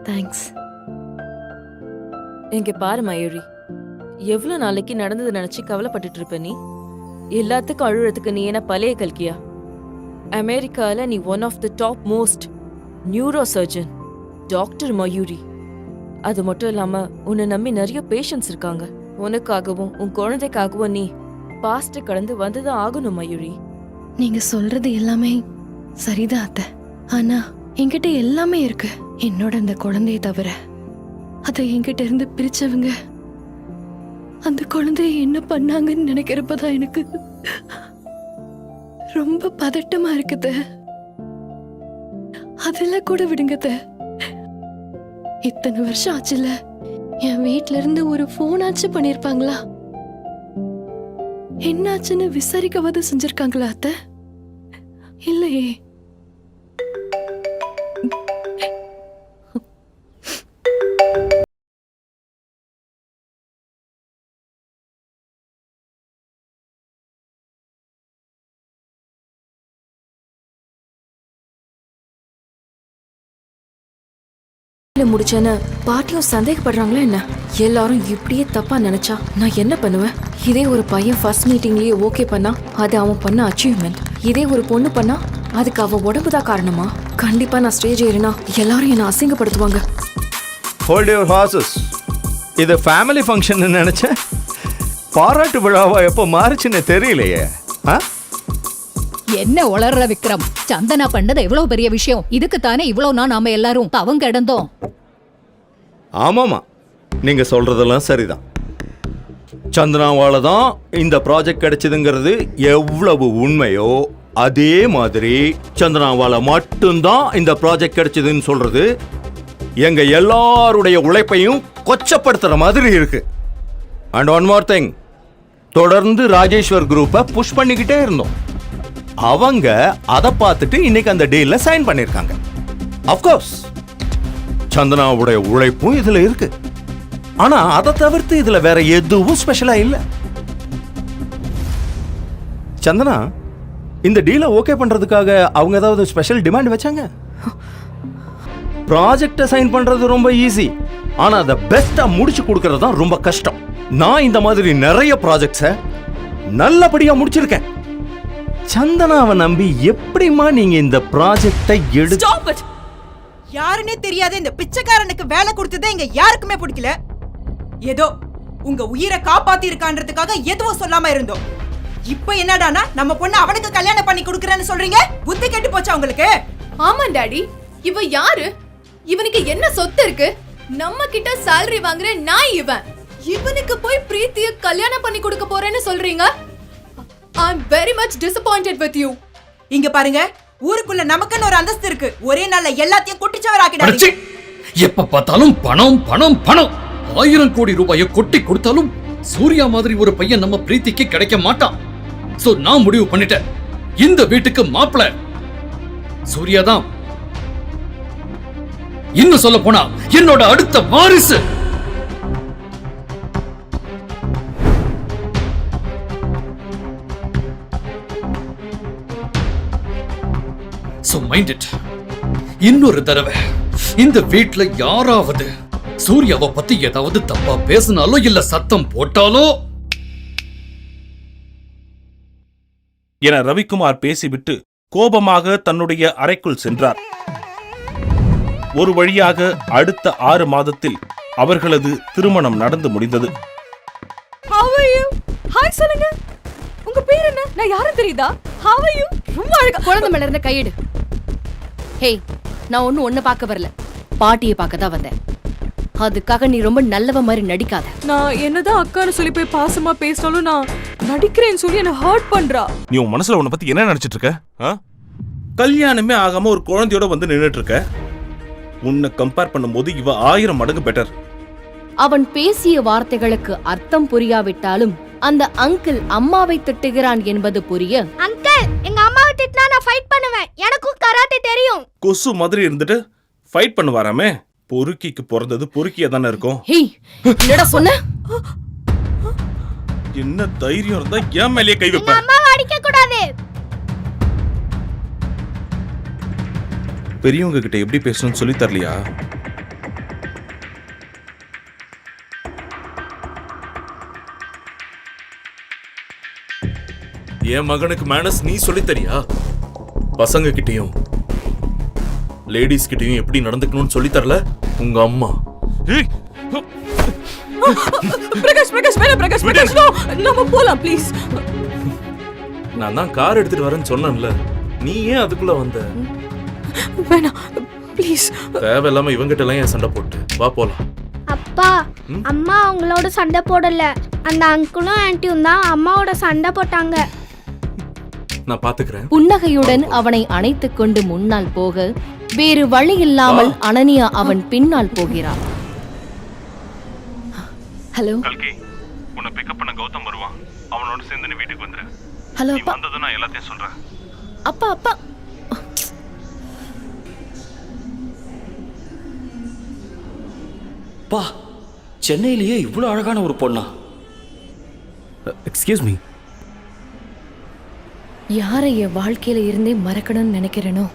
Thanks. இங்க பாரு மயூரி, எவ்வளவு நாளைக்கு நடந்தது நினைச்சு கவலைப்பட்டுட்டு இருப்ப நீ? எல்லாத்துக்கும் அழுறதுக்கு நீ என்ன பழைய கல்கியா? அமெரிக்கால நீ one of the top most neuro surgeon doctor Mayuri. அது மட்டும் இல்லாம உன்னை நம்பி நிறைய பேஷண்ட்ஸ் இருக்காங்க. உனக்காகவும் உன் குழந்தைக்காகவும் நீ பாஸ்ட் கடந்து வந்துதான் ஆகணும் மயூரி. நீங்க சொல்றது எல்லாமே சரிதான் அத்தை. ஆனா என்கிட்ட எல்லாமே இருக்கு. என்னோட அந்த குழந்தைய தவிர அதை என்கிட்ட இருந்து பிரிச்சவங்க அந்த குழந்தைய என்ன பண்ணாங்கன்னு நினைக்கிறப்பதான் எனக்கு ரொம்ப பதட்டமா இருக்குது. அதெல்லாம் கூட விடுங்கத. இத்தனை வருஷம் ஆச்சுல, என் வீட்ல இருந்து ஒரு போன் ஆச்சு பண்ணிருப்பாங்களா? என்னாச்சுன்னு விசாரிக்கவாது செஞ்சிருக்காங்களா அத்தை? இல்லையே. முடிச்சேன்னு பாட்டியும் சந்தேகப்படுறாங்களா என்ன? எல்லாரும் இப்படியே தப்பா நினைச்சா நான் என்ன பண்ணுவேன்? இதே ஒரு பையன் ஃபர்ஸ்ட் மீட்டிங்லயே ஓகே பண்ணா அது அவன் பண்ண அச்சீவ்மெண்ட். இதே ஒரு பொண்ணு பண்ணா அதுக்கு அவன் உடம்பு தான் காரணமா? கண்டிப்பா நான் ஸ்டேஜ் ஏறினா எல்லாரும் என்ன அசிங்கப்படுத்துவாங்க. Hold your horses. இது ஃபேமிலி ஃபங்க்ஷன் நினைச்சேன். பாராட்டு விழாவா எப்போ மாறுச்சுன்னு தெரியலையே. என்ன உளர்ற விக்ரம்? சந்தனா பண்ணது எவ்வளவு பெரிய விஷயம். இதுக்கு தானே இவ்வளவு நாம எல்லாரும் தவம் கிடந்தோம். ஆமாமா, நீங்க சொல்றதெல்லாம் சரிதான். சந்தனாவால தான் இந்த ப்ராஜெக்ட் கிடைச்சதுங்கிறது எவ்வளவு உண்மையோ அதே மாதிரி சந்தனாவால மட்டும்தான் இந்த ப்ராஜெக்ட் கிடைச்சதுன்னு சொல்றது எங்க எல்லாருடைய உழைப்பையும் கொச்சப்படுத்துற மாதிரி இருக்கு. அண்ட் ஒன் மோர் திங், தொடர்ந்து ராஜேஸ்வர் குரூப்பை புஷ் பண்ணிக்கிட்டே இருந்தோம். அவங்க அதை பார்த்துட்டு இன்னைக்கு அந்த டீல்ல சைன் பண்ணிருக்காங்க. அஃப்கோர்ஸ் சந்தனாவுடைய உழைப்பும் இதுல இருக்கு. ஆனா அதை தவிர்த்து இதுல வேற எதுவும் ஸ்பெஷலா இல்ல. சந்தனா இந்த டீலை ஓகே பண்றதுக்காக அவங்க ஏதாவது ஸ்பெஷல் டிமாண்ட் வச்சாங்க? ப்ராஜெக்டை சைன் பண்றது ரொம்ப ஈஸி, ஆனா அதை பெஸ்டா முடிச்சு கொடுக்கறது தான் ரொம்ப கஷ்டம். நான் இந்த மாதிரி நிறைய ப்ராஜெக்ட்ஸை நல்லபடியா முடிச்சிருக்கேன். சந்தனாவை நம்பி எப்படிமா நீங்க இந்த ப்ராஜெக்டை எடுத்து? யாருன்னே தெரியாத இந்த பிச்சைக்காரனுக்கு வேலை கொடுத்ததே இங்க யாருக்குமே பிடிக்கல. ஏதோ உங்க உயிரை காப்பாத்தி இருக்கான்றதுக்காக எதுவும் சொல்லாம இருந்தோம். இப்போ என்னடானா நம்ம பொண்ணு அவனுக்கு கல்யாணம் பண்ணி கொடுக்கறேன்னு சொல்றீங்க? புத்தி கெட்டு போச்சா உங்களுக்கு? ஆமா டாடி, இவ யாரு? இவனுக்கு என்ன சொத்து இருக்கு? நம்ம கிட்ட salary வாங்குற நான் இவனுக்கு போய் பிரீத்திய கல்யாணம் பண்ணி கொடுக்க போறேன்னு சொல்றீங்க? I'm very much disappointed with you. இங்க பாருங்க, ஊருக்குள்ள நமக்குன்னு ஒரு அந்தஸ்து இருக்கு. ஒரே நாள்ல எல்லாத்தையும் குட்டிச்சவராக்கிடாதீங்க. எப்ப பார்த்தாலும் பணம் பணம் பணம். 1000 கோடி ரூபாயை கொட்டி கொடுத்தாலும் சூர்யா மாதிரி ஒரு பையன் நம்ம பிரீத்திக்கு கிடைக்க மாட்டான். சோ நான் முடிவு பண்ணிட்டேன், இந்த வீட்டுக்கு மாப்பிள்ளை சூர்யா தான். இன்னும் சொல்ல போனா என்னோட அடுத்த வாரிசு. So mind it. இன்னொரு தடவை இந்த வீட்ல யாராவது சூர்யாவை பத்தி ஏதாவது தப்பா பேசினாலோ இல்ல சத்தம் போட்டாலோ என ரவிக்குமார் பேசிவிட்டு கோபமாக தன்னுடைய அறைக்குள் சென்றார். ஒரு வழியாக அடுத்த 6 மாதத்தில் அவர்களது திருமணம் நடந்து முடிந்தது. How are you? ஹாய் சொல்லுங்க. உங்க பேர் என்ன? நான் யாரும் தெரியுதா? How are you? ரொம்ப அழகா. குழந்தை மேல இருந்த கையெடு. ஹேய், நான் ஒண்ணு பார்க்க வரல, பாட்டியை பார்க்க தான் வந்தேன். அதுக்காக நீ ரொம்ப நல்லவ மாதிரி நடிக்காத. நான் என்னதான் அக்கான்னு சொல்லி போய் பாசமா பேசினாலும் நான் நடிக்கிறேன்னு சொல்லி என்ன ஹர்ட் பண்றா. நீ உன் மனசுல உன்னை பத்தி என்ன நினைச்சிட்டு இருக்க? கல்யாணமே ஆகாம ஒரு குழந்தையோட வந்து நின்னுட்டு இருக்க. உன்னை கம்பேர் பண்ணும்போது இவ 1000 மடங்கு பெட்டர். அவன் பேசிய வார்த்தைகளுக்கு அர்த்தம் புரியாவிட்டாலும் அந்த அங்கிள் அம்மாவை திட்டுகிறான் என்பது புரிய, அங்கிள் எங்க அம்மாவை திட்டினா நான் ஃபைட் பண்ணுவேன், எனக்கும் கராத்தே தெரியும். கொசு மாதிரி இருந்துட்டு ஃபைட் பண்ணுவாராமே. பொறுக்கிக்கு பிறந்தது பொறுக்கியா தானே இருக்கும். என்னடா சொன்ன? என்ன தைரியம் இருந்தா ஏன் மேலேயே கை வைப்ப? அம்மாவை அடிக்க கூடாது. பெரியவங்க கிட்ட எப்படி பேசணும்னு சொல்லி தரலையா? என் மகனுக்கு மேனஸ் நீ சொல்லி தரியா? பசங்க கிட்டயும் லேடிஸ் கிட்டயும் எப்படி நடந்துக்கணும்னு சொல்லி தரல உங்க அம்மா. பிரகாஷ் பிரகாஷ் வேணா பிரகாஷ் பிரகாஷ், நம்ம போலாம் ப்ளீஸ். நான் தான் கார் எடுத்துட்டு வரேன்னு சொன்னேன்ல, நீ ஏன் அதுக்குள்ள வந்த? வேணாம் ப்ளீஸ். தேவையில்லாம இவங்கிட்ட எல்லாம் ஏன் சண்டை போட்டு? வா போலாம். அப்பா அம்மா அவங்களோட சண்டை போடல, அந்த அங்கிளும் ஆன்ட்டியும் தான் அம்மாவோட சண்டை போட்டாங்க. நான் பாத்துக்கிறேன். புன்னகையுடன் அவனை அணைத்துக் கொண்டு முன்னால் போக வேறு வழி இல்லாமல் அனன்யா அவன் பின்னால் போகிறான். ஹலோ கல்கி, உன்னை பிக்கப் பண்ண கௌதம் வருவான். அவனோட சேர்ந்து நீ வீட்டுக்கு வந்துரு. ஹலோ நீ வந்ததும் நான் எல்லாத்தையும் சொல்றேன். அப்பா அப்பா. பா, சென்னையிலேயே இவ்வளோ அழகான ஒரு பொண்ணா? Excuse me. யாரை என் வாழ்க்கையில இருந்தே மறக்கணும்னு நினைக்கிறேனோ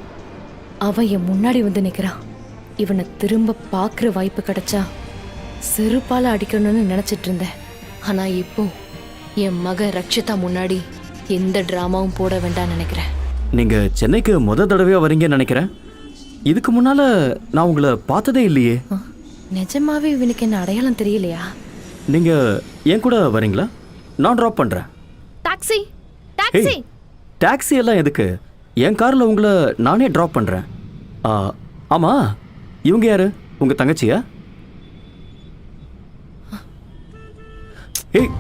அவன் என் முன்னாடி வந்து நிக்கிறான். இவனை திரும்ப பார்க்குற வாய்ப்பு கிடைச்சா செருப்பால அடிக்கணும்னு நினைச்சிட்டு இருந்தேன். ஆனா இப்போ என் மக ரக்ஷிதா முன்னாடி எந்த டிராமாவும் போட வேண்டாம்னு நினைக்கிறேன். நீங்க சென்னைக்கு தடவையா வரீங்கன்னு நினைக்கிறேன். இதுக்கு முன்னால நான் உங்களை பார்த்ததே இல்லையே. நிஜமாவே இவனுக்கு என்ன அடையாளம் தெரியலையா? நீங்க என் கூட வரீங்களா? நான் ட்ராப் பண்றேன். Taxi taxi. டாக்ஸி எல்லாம் எதுக்கு? என் கார்ல உங்களை நானே ட்ராப் பண்றேன். ஆமா, இவங்க யாரு? உங்க தங்கச்சியா? ஏய்,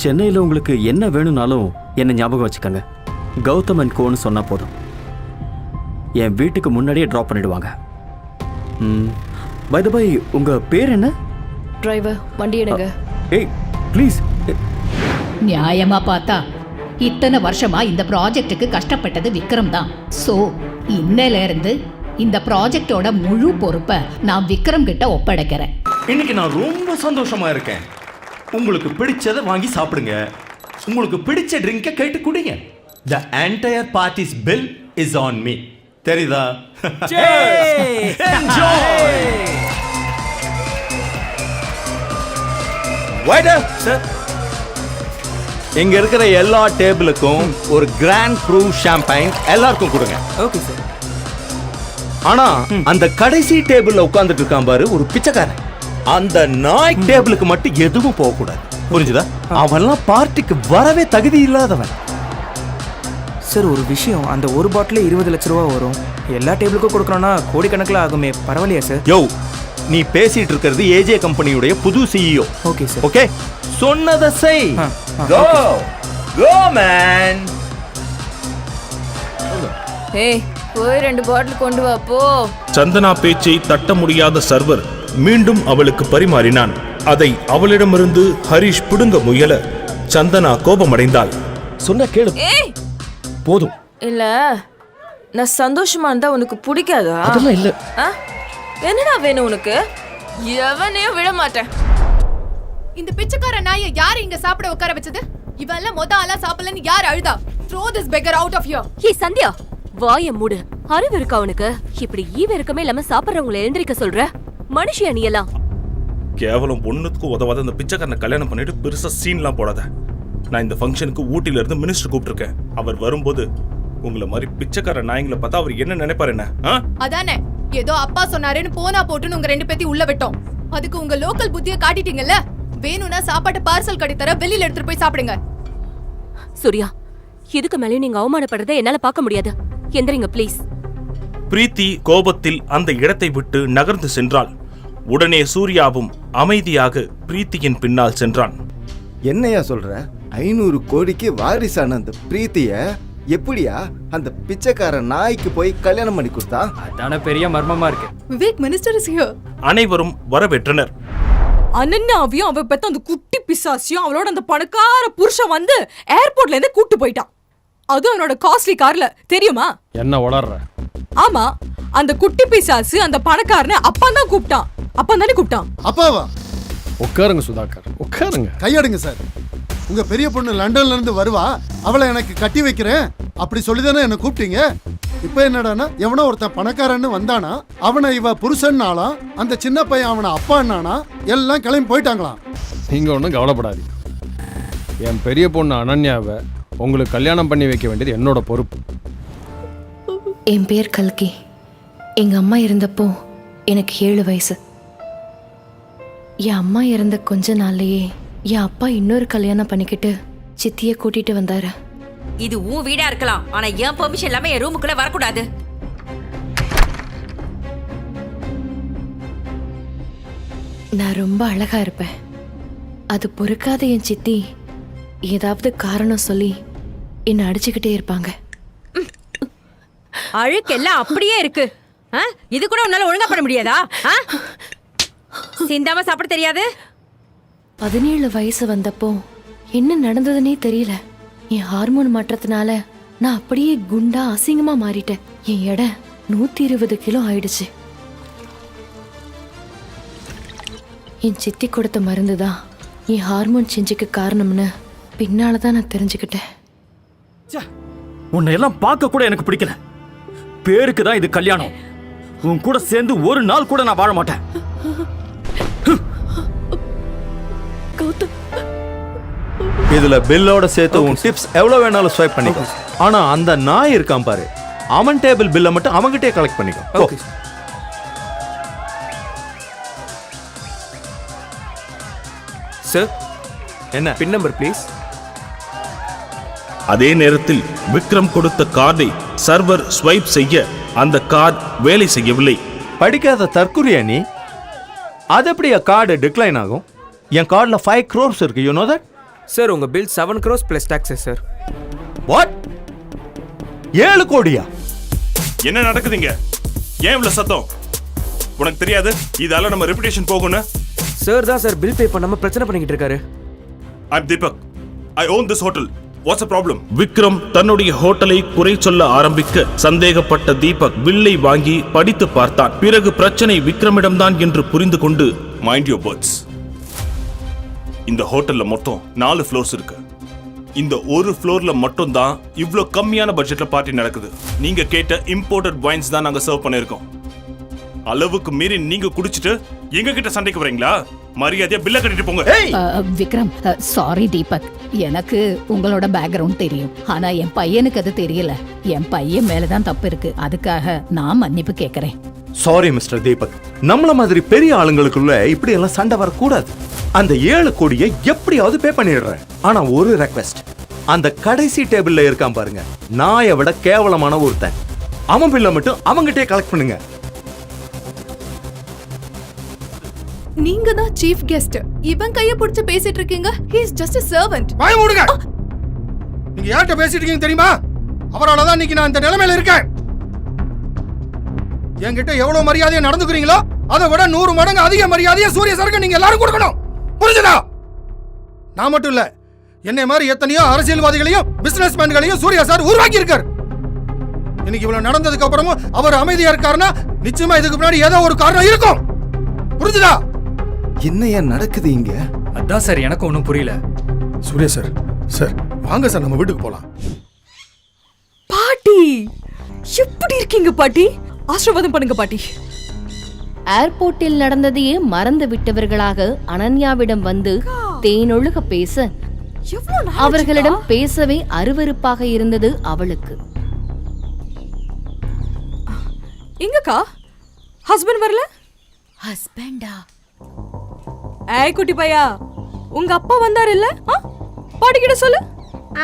சென்னையில் உங்களுக்கு என்ன வேணும்னாலும் என்ன ஞாபகம் வச்சுக்கோங்க. கௌதம் அண்ட் கோன்னு சொன்னா போதும், என் வீட்டுக்கு முன்னாடியே ட்ராப் பண்ணிடுவாங்க. பை த பை, உங்க பேர் என்ன? டிரைவர், வண்டி எடுங்க. ஏய் ப்ளீஸ். நியாயமா பார்த்தா இத்தனை வருஷமா இந்த ப்ராஜெக்ட்டுக்கு கஷ்டப்பட்டது விக்ரம் தான். சோ இன்னையில இருந்து இந்த ப்ராஜெக்டோட முழு பொறுப்பை நான் விக்ரம் கிட்ட ஒப்படைக்கிறேன். இன்னைக்கு நான் ரொம்ப சந்தோஷமா இருக்கேன். உங்களுக்கு பிடிச்சதை வாங்கி சாப்பிடுங்க, உங்களுக்கு பிடிச்ச ட்ரிங்கை கேட்டு குடிங்க. The entire party's bill is on me. தெரியுதா? Enjoy. Waiter, sir. இங்க இருக்கிற எல்லா டேபிளுக்கும் ஒரு கிராண்ட் க்ரூ ஷாம்பைன் எல்லாருக்கும் கொடுங்க. Okay sir. ஆனா அந்த கடைசி டேபிள்ல உட்கார்ந்துட்டு இருக்கான் பாரு ஒரு பிச்சைக்காரன், அந்த நாய் டேபிளுக்கு மட்டும் எதுவும் போக கூடாது. புரிஞ்சுதா? அவன்லாம் பார்ட்டிக்கு வரவே தகுதி இல்லாதவன். சார், ஒரு விஷயம், அந்த ஒரு பாட்டில் 20 லட்ச ரூபா வரும். எல்லா டேபிளுக்கும் கொடுக்கறோம்னா கோடிக்கணக்கில் ஆகுமே, பரவாயில்லையா சார்? யோ, நீ பேசிட்டு இருக்கிறது ஏஜே கம்பெனியுடைய புது சிஇஓ. Okay sir. ஓகே, சொன்னதை செய். கோ கோ மேன். ஏய், போய் 2 பாட்டில் கொண்டு வா போ. சந்தனா பேச்சை தட்ட முடியாத சர்வர் மீண்டும் அவளுக்கு பரிமாறினான். அதை அவளிடமிருந்து ஹரிஷ் பிடுங்க முயல சந்தனா கோபமடைந்தாள். சொன்ன கேளு. ஏய் போதும். இல்ல, நான் சந்தோஷமா இருந்தா உனக்கு பிடிக்காதா? அதெல்லாம் இல்ல. என்னடா வேணும் உனக்கு? எவனையும் விட மாட்டேன். இந்த பிச்சைக்கார நாயை யார் இங்க சாப்பிட உட்கார வச்சது? இவெல்லாம் மொத ஆளா சாப்பிடலன்னு யார் அழுதா? Throw this beggar out of here. ஹே சந்தியா, வாய மூடு. அறிவு இருக்கா உனக்கு? இப்படி ஈவ இருக்கமே இல்லாம சாப்பிடுறவங்களை எழுந்திருக்க சொல்ற மனுஷியா நீ எல்லாம்? கேவலம் ஒண்ணுக்கு உதவாத இந்த பிச்சைக்காரனை கல்யாணம் பண்ணிட்டு பெருசா சீன்லாம் போடாத. நான் இந்த ஃபங்க்ஷனுக்கு ஊட்டில இருந்து மினிஸ்டர் கூப்பிட்டிருக்கேன். அவர் வரும்போது உங்களை மாதிரி பிச்சைக்கார நாயங்களை பார்த்தா அவர் என்ன நினைப்பாரு? என்ன அதானே, ஏதோ அப்பா சொன்னாருன்னு போனா போட்டுன்னு உங்க 2 பேத்தையும் உள்ள விட்டோம். அதுக்கு உங்க லோக்கல் புத்தியை காட்டிட்டீங்கல்ல. வேணும்னா சாப்பாட்டு பார்சல் கட்டி தர, வெளியில எடுத்துட்டு போய் சாப்பிடுங்க. சூர்யா, இதுக்கு மேலே நீங்க அவமானப்படுறதை என்னால பார்க்க முடியாது. எந்திரிங்க ப்ளீஸ். பிரீத்தி கோபத்தில் அந்த இடத்தை விட்டு நகர்ந்து சென்றாள். உடனே சூர்யாவும் அமைதியாக பிரீத்தியின் பின்னால் சென்றான். என்னையா சொல்ற? 500 கோடிக்கு வாரிசான அந்த பிரீத்திய எப்படியா அந்த பிச்சைக்கார நாய்க்கு போய் கல்யாணம் பண்ணி கொடுத்தா? அதான பெரிய மர்மமா இருக்கு. Vivek, minister is here. அனைவரும் வரவேற்றனர். அனன்யாவையும் அவ பெத்த அந்த குட்டி பிசாசியும் அவளோட அந்த பணக்கார புருஷன் வந்து ஏர்போர்ட்ல இருந்து கூட்டு போயிட்டான். அது அவனோட காஸ்ட்லி கார்ல, தெரியுமா? என்ன உளறற? ஆமா, அந்த குட்டி பிசாசு அந்த பணக்காரனை அப்பன் தான் கூப்பிட்டான். அப்பன் தானே கூப்பிட்டான். அப்பாவா? உட்காருங்க சுதாகர், உட்காருங்க. கையடுங்க சார். உங்க பெரிய பொண்ணு லண்டன்ல இருந்து வருவா, அவளை எனக்கு கட்டி வைக்கிறேன் அப்படி சொல்லிதானே என்ன கூப்பிட்டீங்க. இப்ப என்னடானா, எவனோ ஒருத்தன் பணக்காரன்னு வந்தானா, அவனை இவ புருஷன்னாலாம், அந்த சின்ன பையன் அவனை அப்பான்னானா, எல்லாம் கிளம்பி போயிட்டாங்களாம். நீங்க ஒன்றும் கவலைப்படாதீங்க. என் பெரிய பொண்ணு அனன்யாவை உங்களுக்கு கல்யாணம் பண்ணி வைக்க வேண்டியது என்னோட பொறுப்பு. என் பேர் கல்கி. எங்க அம்மா இருந்தப்போ எனக்கு 7 வயசு. என் அம்மா இறந்த கொஞ்ச நாள்லயே என் அப்பா இன்னொரு கல்யாணம் பண்ணிக்கிட்டு சித்திய கூட்டிட்டு வந்தாரு. இது உன் வீடா இருக்கலாம், ஆனா என் பெர்மிஷன் இல்லாம என் ரூமுக்குள்ள வரக்கூடாது. நான் ரொம்ப அழகா இருப்பேன். அது பொறுக்காத என் சித்தி ஏதாவது காரணம் சொல்லி என்னை அடிச்சுக்கிட்டே இருப்பாங்க. அழுக்கெல்லாம் அப்படியே இருக்கு. இது கூட உன்னால ஒழுங்கா பண்ண முடியாதா? சிந்தாம சாப்பிட தெரியாது? 17 வயசு வந்தப்போ என்ன நடந்ததுன்னே தெரியல. என் ஹார்மோன் மாற்றத்தினால நான் அப்படியே குண்டா அசிங்கமா மாறிட்டேன். என் எடை 120 கிலோ ஆயிடுச்சு. என் சித்தி கொடுத்த மருந்து தான் என் ஹார்மோன் செஞ்சுக்கு காரணம்னு பின்னால தான் நான் தெரிஞ்சுக்கிட்டேன். உன்னை எல்லாம் பார்க்க கூட எனக்கு பிடிக்கல. பேருக்கு தான் இது கல்யாணம். உன் கூட சேர்ந்து ஒரு நாள் கூட நான் வாழ மாட்டேன். இதுல பில்லோட சேர்த்து உன் டிப்ஸ் எவ்வளவு வேணாலும் ஸ்வைப் பண்ணிக்கோ. ஆனா அந்த நாய் இருக்கான் பாரு, அவன் டேபிள் பில்லை மட்டும் அவன்கிட்டே கலெக்ட் பண்ணிக்கோ. சார், என்ன பின் நம்பர் ப்ளீஸ். அதே நேரத்தில் விக்ரம் கொடுத்த கார்டை சர்வர் ஸ்வைப் செய்ய அந்த கார்டு வேலை செய்யவில்லை. படிக்காத தற்குறியா நீ? அது எப்படியா கார்டு டிக்ளைன் ஆகும்? என் கார்டில் 5 crores இருக்கு. You know that? சார், உங்க bill 7 crores plus taxes sir. What? 7 கோடியா? என்ன நடக்குதுங்க? ஏன் இவ்வளவு சத்தம்? உனக்கு தெரியாது இதால நம்ம ரெputation போகும்னு? சார் தான் சார் பில் பே பண்ணாம பிரச்சனை பண்ணிக்கிட்டு இருக்காரு. I'm Deepak. I own this hotel. What's the problem? Vikram தன்னுடைய ஹோட்டலை குறை சொல்ல ஆரம்பிக்க சந்தேகப்பட்ட தீபக் பில்லை வாங்கி படித்து பார்த்தான். பிறகு பிரச்சனை விக்ரமிடம்தான் என்று புரிந்து கொண்டு மைண்ட் யுவர் வேர்ட்ஸ். இந்த ஹோட்டல்ல மொத்தம் 4 floors இருக்கு. இந்த ஒரு ஃப்ளோர்ல மட்டும் தான் இவ்ளோ கம்மியான பட்ஜெட்ல பார்ட்டி நடக்குது. நீங்க கேட்ட இம்போர்ட்டட் வைன்ஸ் தான் நாங்க சர்வ் பண்ணிருக்கோம். அளவுக்கு மீறி நீங்க குடிச்சிட்டு எங்க கிட்ட சண்டைக்கு வரீங்களா? மரியாதையா பில்ல கட்டிட்டு போங்க. விக்ரம், சாரி தீபக், எனக்கு உங்களோட பேக்ரவுண்ட் தெரியும், ஆனா என் பையனுக்கு அது தெரியல. என் பையன் மேலதான் தப்பு இருக்கு, அதுக்காக நான் மன்னிப்பு கேட்கறேன். Sorry mister Deepak. நம்மள மாதிரி பெரிய ஆளுங்களுக்குள்ள இப்படி எல்லாம் சண்டை வரக்கூடாது. அந்த 7 கோடியை எப்படியாவது பே பண்ணிடுறேன். ஆனா ஒரு ரெக்வெஸ்ட், அந்த கடைசி டேபிள்ல இருக்கான் பாருங்க, நாயை விட கேவலமான ஒருத்தன், அவன் பில்ல மட்டும் அவங்கிட்டே கலெக்ட் பண்ணுங்க. நீங்க தான் சீஃப் கெஸ்ட். இவன் கைய பிடிச்சு பேசிட்டு இருக்கீங்க. he is just a servant. வாய் மூடுங்க. நீங்க யார்கிட்ட பேசிட்டு இருக்கீங்க தெரியுமா? அவரால தான் இன்னைக்கு நான் இந்த நிலைமையில இருக்கேன். என்கிட்ட எவ்வளவு மரியாதையா நடந்துக்கிறீங்களோ அதை விட 100 மடங்கு அதிக மரியாதையா சூரிய சாருக்கு நீங்க எல்லாரும் கொடுக்கணும். புரிஞ்சுதா? நான் மட்டும் இல்ல, என்னை மாதிரி எத்தனையோ அரசியல்வாதிகளையும் பிசினஸ் மேன்களையும் சூர்யா சார் உருவாக்கி இருக்காரு. இன்னைக்கு இவ்வளவு நடந்ததுக்கு அப்புறமும் அவர் அமைதியா இருக்காருன்னா நிச்சயமா இதுக்கு முன்னாடி ஏதோ ஒரு காரணம் இருக்கும். புரிஞ்சுதா? என்னையா நடக்குது இங்க? அதான் சார் எனக்கு ஒன்றும் புரியல. சூர்யா சார், சார் வாங்க சார் நம்ம வீட்டுக்கு போலாம். பாட்டி எப்படி இருக்கீங்க பாட்டி? ஆசீர்வாதம் பண்ணுங்க பாட்டி. ஏர்போர்ட்டில் நடந்ததையே மறந்து விட்டவர்களாக அனன்யாவிடம் வந்து தேனொழுக பேச அவர்களிடம் பேசவே அருவருப்பாக இருந்தது அவளுக்கு. எங்கக்கா ஹஸ்பண்ட் வரல? ஹஸ்பண்டா? ஏய் குட்டி பையா, உங்க அப்பா வந்தாரு இல்ல? பாட்டி கிட்ட சொல்லு.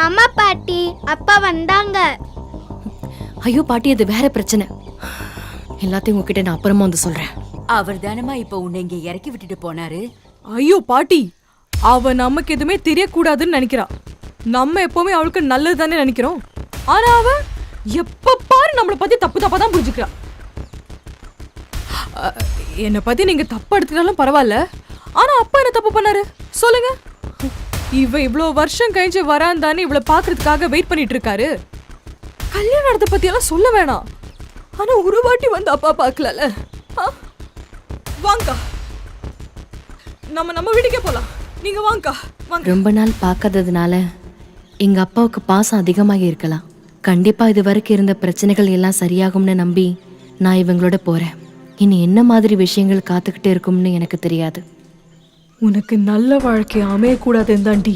ஆமா பாட்டி, அப்பா வந்தாங்க. ஐயோ பாட்டி, அது வேற பிரச்சனை. எல்லாத்தையும் உங்ககிட்ட நான் அப்புறமா வந்து சொல்றேன். அவர் தானமா இப்ப உன்னை இங்க இறக்கி விட்டுட்டு போனாரு. ஐயோ பாட்டி, அவ நமக்கு எதுவுமே தெரியக்கூடாதுன்னு நினைக்கிறா. நம்ம எப்பவுமே அவளுக்கு நல்லது தானே நினைக்கிறோம். ஆனா அவ எப்ப பாரு நம்மளை பத்தி தப்பு தப்பா தான் புரிஞ்சுக்கிறா. என்னை பத்தி நீங்க தப்பா எடுத்துக்கிட்டாலும் பரவாயில்ல, ஆனா அப்பா என்ன தப்பு பண்ணாரு சொல்லுங்க? இவ இவ்வளவு வருஷம் கழிஞ்சு வராந்தானே இவளை பாக்குறதுக்காக வெயிட் பண்ணிட்டு இருக்காரு. கல்யாணத்தை பத்தி எல்லாம் சொல்ல வேணாம், ஆனா ஒரு வாட்டி வந்து அப்பா பாக்கல. வாங்க நம்ம வீட்டுக்கே போலாம். நீங்க வாங்க. ரொம்ப நாள் பார்க்காததுனால எங்க அப்பாவுக்கு பாசம் அதிகமாக இருக்கலாம். கண்டிப்பா இது வரைக்கும் இருந்த பிரச்சனைகள் எல்லாம் சரியாகும்னு நம்பி நான் இவங்களோட போறேன். இனி என்ன மாதிரி விஷயங்கள் காத்துக்கிட்டு இருக்கும்னு எனக்கு தெரியாது. உனக்கு நல்ல வாழ்க்கை அமையக்கூடாதுன்னு தாண்டி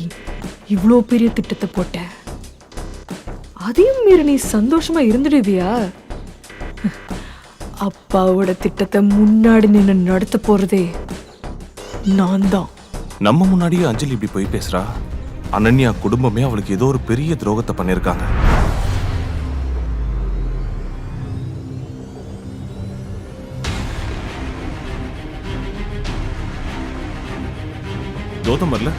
இவ்வளோ பெரிய திட்டத்தை போட்ட. அதையும் மீறி நீ சந்தோஷமா இருந்துடுவியா? அப்பாவோட திட்டத்தை முன்னாடி நின்று நடத்த போறதே நான் தான். நம்ம முன்னாடியே அஞ்சலி இப்படி போய் பேசுறா. அனன்யா குடும்பமே அவளுக்கு ஏதோ ஒரு பெரிய துரோகத்தை பண்ணிருக்காங்க. கௌதம் வரல.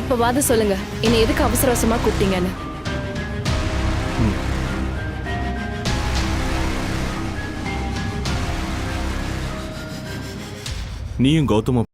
இப்ப வாத சொல்லுங்க, என்னை எதுக்கு அவசர அவசரமா கூப்பிட்டீங்கன்னு. நீயும் கௌதமும்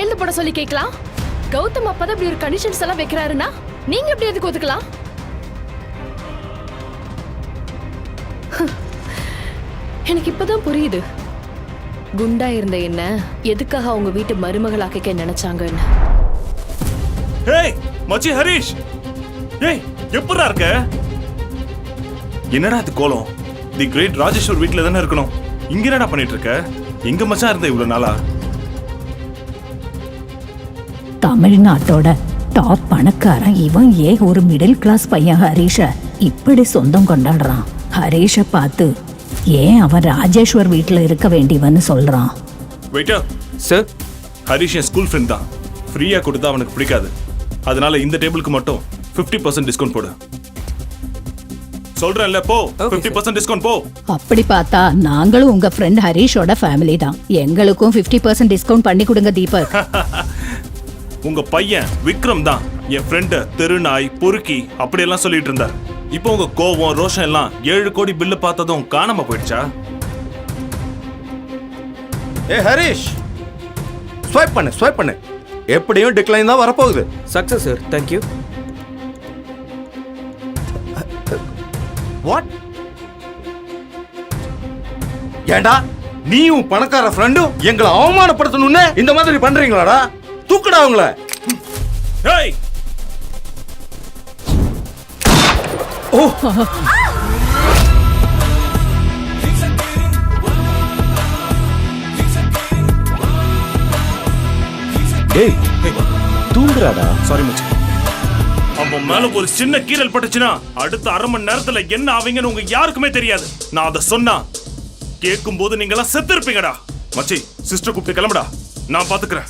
எழுந்து போட சொல்லி கேட்கலாம். கௌதம் அப்பதான் இப்படி ஒரு கண்டிஷன்ஸ் எல்லாம் வைக்கிறாருன்னா நீங்க எப்படி எதுக்கு ஒத்துக்கலாம்? எனக்கு இப்பதான் புரியுது குண்டா இருந்த என்ன எதுக்காக அவங்க வீட்டு மருமகளாக்க நினைச்சாங்கன்னு. ஏய் மச்சி ஹரிஷ், ஏய் எப்படா இருக்க? என்னடா இது கோலம்? தி கிரேட் ராஜேஸ்வர் வீட்ல தானே இருக்கணும். இங்க என்னடா பண்ணிட்டு இருக்க? எங்க மச்சான் இருந்த இவ்வளவு நாளா? தமிழ்நாட்டோட டாப் பணக்காரன் இவன் ஏன் ஒரு மிடில் கிளாஸ் பையன் ஹரீஷ இப்படி சொந்தம் கொண்டாடுறான்? ஹரீஷ பார்த்து ஏன் அவன் ராஜேஸ்வர் வீட்டில் இருக்க வேண்டியவன்னு சொல்றான்? வெயிட்டர் சார், ஹரிஷ் என் ஸ்கூல் ஃப்ரெண்ட் தான். ஃப்ரீயா கொடுத்தா அவனுக்கு பிடிக்காது. அதனால இந்த டேபிளுக்கு மட்டும் 50% டிஸ்கவுண்ட் போடு. சொல்றேன்ல, போ. 50% டிஸ்கவுண்ட் போ. அப்படி பார்த்தா நாங்களும் உங்க ஃப்ரெண்ட் ஹரீஷோட ஃபேமிலி தான். எங்களுக்கும் 50% டிஸ்கவுண்ட் பண்ணி கொடுங்க தீபக். உங்க பையன் விக்ரம் தான் என் ஃப்ரெண்டு தெருநாய் பொறுக்கி அப்படியெல்லாம் சொல்லிட்டு இருந்தார். இப்போ உங்க கோவம் ரோஷம் எல்லாம் 7 கோடி பில்லு பார்த்ததும் காணாம போயிடுச்சா? ஏ ஹரிஷ், ஸ்வைப் பண்ணு. எப்படியும் டிக்ளைன் தான் வரப்போகுது. Success sir, thank you. வாட்? ஏண்டா நீயும் பணக்கார ஃப்ரெண்டும் எங்களை அவமானப்படுத்தணும்னு இந்த மாதிரி பண்றீங்களாடா? தூக்குடா அவங்கள. ஏய் ஓ டேய் தூங்குறாடா. சாரி மச்சி. அவன் மேல ஒரு சின்ன கீறல் பட்டுச்சுன்னா அடுத்த அரை மணி நேரத்துல என்ன ஆவீங்கன்னு உங்க யாருக்குமே தெரியாது. நான் அதை சொன்னா கேட்கும் போது நீங்க எல்லாம் செத்து இருப்பீங்கடா. மச்சி, சிஸ்டர் கூப்பிட்டு கிளம்புடா, நான் பாத்துக்கிறேன்.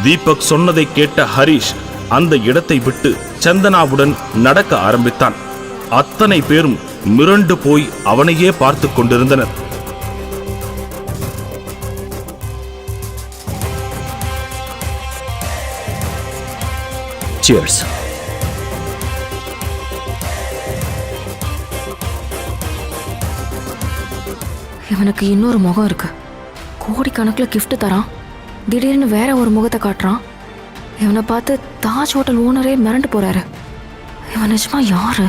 தீபக் சொன்னதை கேட்ட ஹரிஷ் அந்த இடத்தை விட்டு சந்தனாவுடன் நடக்க ஆரம்பித்தான். அத்தனை பேரும் மிரண்டு போய் அவனையே பார்த்து கொண்டிருந்தனர். Cheers. இவனுக்கு இன்னொரு முகம் இருக்கு. கோடிக்கணக்கில் கிஃப்ட் தரான், திடீர்னு வேற ஒரு முகத்தை காட்டுறான். இவனை பார்த்து தாஜ் ஹோட்டல் ஓனரே மிரண்டு போறாரு. இவன் நிஜமா யாரு?